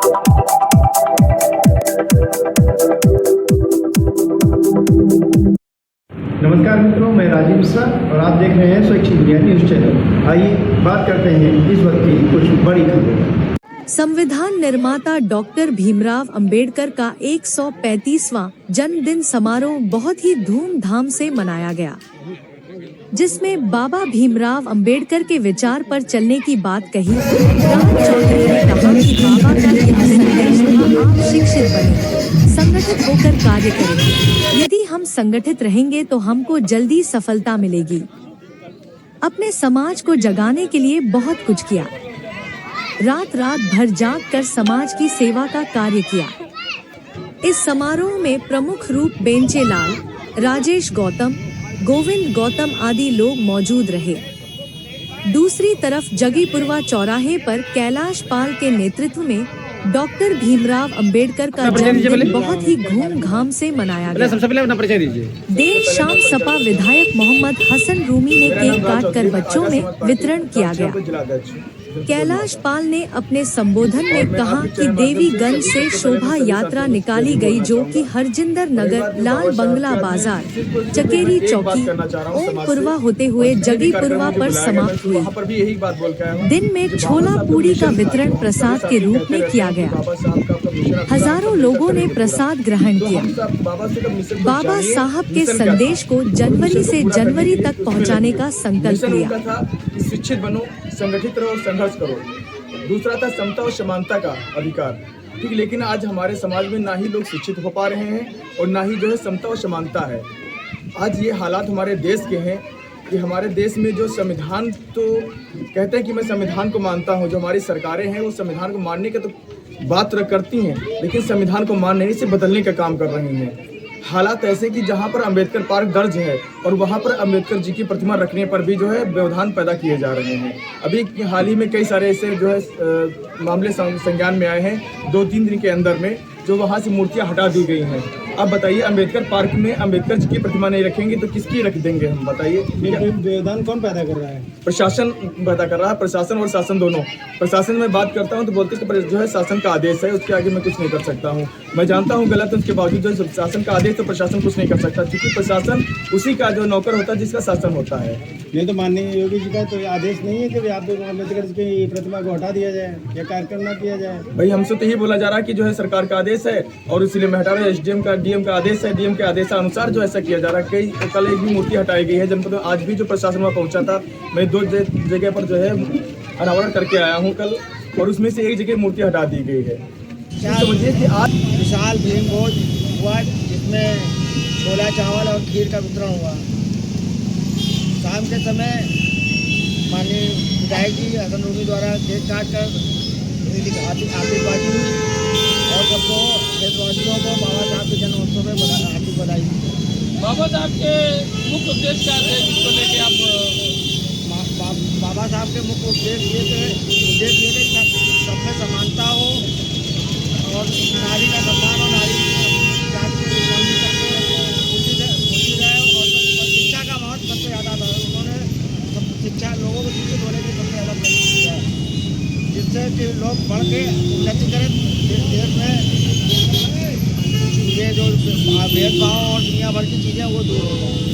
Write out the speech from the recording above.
नमस्कार मित्रों, मैं राजीव मिश्रा और आप देख रहे हैं स्वच्छ इंडिया न्यूज चैनल। आइए बात करते हैं इस वक्त की कुछ बड़ी खबरों। संविधान निर्माता डॉक्टर भीमराव अंबेडकर का 135वां जन्मदिन समारोह बहुत ही धूमधाम से मनाया गया, जिसमें बाबा भीमराव अंबेडकर के विचार पर चलने की बात कही। राम चौधरी ने कहा कि बाबा का यह संदेश था, आप शिक्षित बने, संगठित होकर कार्य करें। यदि हम संगठित रहेंगे तो हमको जल्दी सफलता मिलेगी। अपने समाज को जगाने के लिए बहुत कुछ किया, रात रात भर जाग कर समाज की सेवा का कार्य किया। इस समारोह में प्रमुख रूप बेंचेलाल, राजेश गौतम, गोविंद गौतम आदि लोग मौजूद रहे। दूसरी तरफ जगीपुरवा चौराहे पर कैलाश पाल के नेतृत्व में डॉक्टर भीमराव अंबेडकर का जन्मदिन बहुत ही धूमधाम से मनाया गया। देर शाम सपा विधायक मोहम्मद हसन रूमी ने केक काटकर बच्चों में वितरण किया गया। कैलाश पाल ने अपने संबोधन में कहा कि देवीगंज से शोभा यात्रा निकाली गई, जो कि हरजिंदर नगर, लाल बंगला बाजार, चकेरी चौकी, ओमपुरवा होते हुए जगीपुरवा पर समाप्त हुई। दिन में छोला पूड़ी का वितरण प्रसाद के रूप में किया गया। हजारों लोगों ने प्रसाद ग्रहण किया। बाबा साहब के संदेश को जनवरी से जनवरी तक पहुंचाने का संकल्प लिया। शिक्षित बनो, संगठित रहो और संघर्ष करो। दूसरा था समता और समानता का अधिकार, ठीक। लेकिन आज हमारे समाज में ना ही लोग शिक्षित हो पा रहे हैं और ना ही जो है समता और समानता है। आज ये हालात हमारे देश के हैं कि हमारे देश में जो संविधान, तो कहते हैं कि मैं संविधान को मानता हूँ, जो हमारी सरकारें हैं वो संविधान को मानने का तो बात करती हैं, लेकिन संविधान को मानने नहीं से बदलने का काम कर रही हैं। हालात ऐसे कि जहाँ पर अंबेडकर पार्क दर्ज है और वहाँ पर अंबेडकर जी की प्रतिमा रखने पर भी जो है व्यवधान पैदा किए जा रहे हैं। अभी हाल ही में कई सारे ऐसे जो है मामले संज्ञान में आए हैं 2-3 दिन के अंदर में, जो वहाँ से मूर्तियाँ हटा दी गई हैं। अब बताइए, अंबेडकर पार्क में अंबेडकर जी की प्रतिमा नहीं रखेंगे तो किसकी रख देंगे हम, बताइए। व्यवधान कौन पैदा कर रहा है? प्रशासन पैदा कर रहा है, प्रशासन और शासन दोनों। प्रशासन में बात करता हूँ तो बोलते हैं कि जो है शासन का आदेश है, उसके आगे मैं कुछ नहीं कर सकता हूँ। मैं जानता हूँ गलत है, उसके बावजूद जो शासन का आदेश तो प्रशासन कुछ नहीं कर सकता, क्योंकि प्रशासन उसी का जो नौकर होता है जिसका शासन होता है। नहीं तो माननीय योगी जी का तो आदेश नहीं है कि आप अंबेडकर जी की प्रतिमा को हटा दिया जाए या कार्यक्रम न किया जाए? भाई हमसे तो यही बोला जा रहा है कि जो है सरकार का आदेश है और इसीलिए मैं हटा रहा हूँ। एसडीएम का, डीएम का आदेश है, डीएम के आदेशानुसार जो ऐसा किया जा रहा है। कई कल एक भी मूर्ति हटाई गई है जनपद में। आज भी जो प्रशासन वहाँ पहुँचा था, मैं 2 जगह पर जो है अनावरण करके आया हूँ कल, और उसमें से एक जगह मूर्ति हटा दी गई है। समझिए कि आज विशाल भीम भोज हुआ, जिसमें छोला चावल और खीर का वितरण हुआ। शाम के समय माननीय विधायक जी हसन रूमी द्वारा केक काट कर आतिशबाजी हुई और सबको देशवासियों को बाबा साहब के जन्मोत्सव में हार्दिक बधाई। बाबा साहब के मुख्य उद्देश्य क्या थे जिसको लेके आप? बाबा साहब के मुख्य उद्देश्य ये थे सब में समानता हो और नारी का सम्मान और नारी जाति के ऊंची रहे और शिक्षा का महत्व सबसे ज़्यादा था। उन्होंने शिक्षा लोगों को शिक्षित होने की सबसे ज़्यादा प्रेरित किया, जिससे कि लोग बढ़ के उन्नति करें देश में। ये जो भेदभाव और दुनिया भर की चीज़ें वो दूर हो जाए।